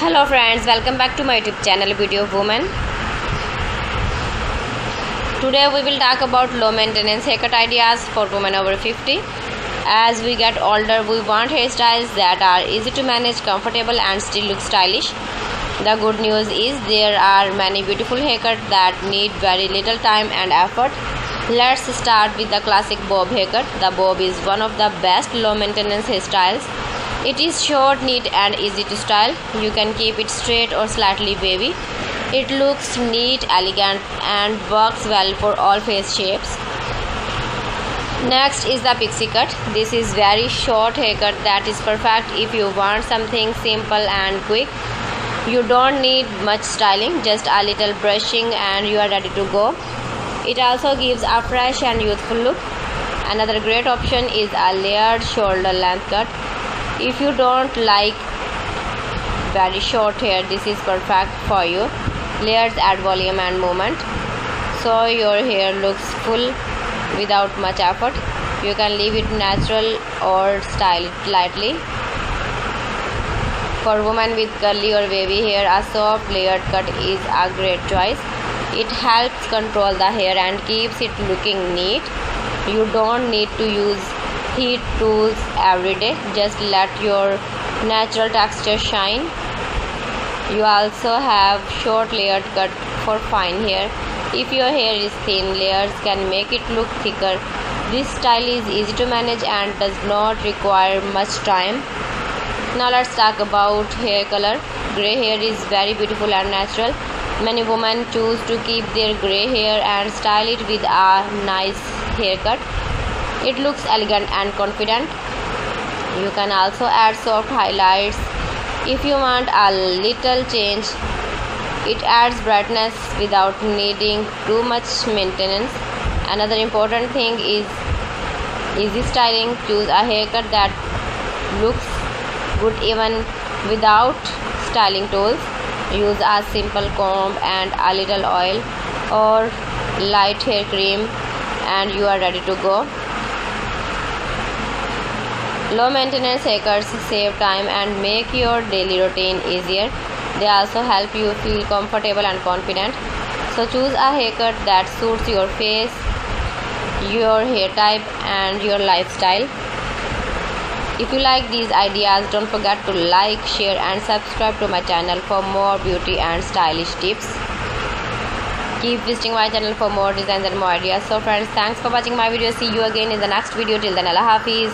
Hello friends, welcome back to my YouTube channel Beauty of Woman. Today we will talk about low maintenance haircut ideas for women over 50. As we get older, we want hairstyles that are easy to manage, comfortable and still look stylish. The good news is there are many beautiful haircuts that need very little time and effort. Let's start with the classic bob haircut. The bob is one of the best low maintenance hairstyles. It is short, neat and easy to style. You can keep it straight or slightly wavy. It looks neat, elegant and works well for all face shapes. Next is the pixie cut. This is very short haircut that is perfect if you want something simple and quick. You don't need much styling, just a little brushing and you are ready to go. It also gives a fresh and youthful look. Another great option is a layered shoulder length cut. If you don't like very short hair, this is perfect for you. Layers add volume and movement, so your hair looks full without much effort. You can leave it natural or style it lightly. For women with curly or wavy hair, a soft layered cut is a great choice. It helps control the hair and keeps it looking neat. You don't need to use heat tools every day, just let your natural texture shine. You also have short layered cut for fine hair. If your hair is thin, layers can make it look thicker. This style is easy to manage and does not require much time. Now let's talk about hair color. Grey hair is very beautiful and natural. Many women choose to keep their grey hair and style it with a nice haircut. It looks elegant and confident. You can also add soft highlights if you want a little change. It adds brightness without needing too much maintenance. Another important thing is easy styling. Choose a haircut that looks good even without styling tools. Use a simple comb and a little oil or light hair cream and you are ready to go. Low maintenance haircuts save time and make your daily routine easier. They also help you feel comfortable and confident. So choose a haircut that suits your face, your hair type and your lifestyle. If you like these ideas, don't forget to like, share and subscribe to my channel for more beauty and stylish tips. Keep visiting my channel for more designs and more ideas. So friends, thanks for watching my video. See you again in the next video. Till then, Allah Hafiz.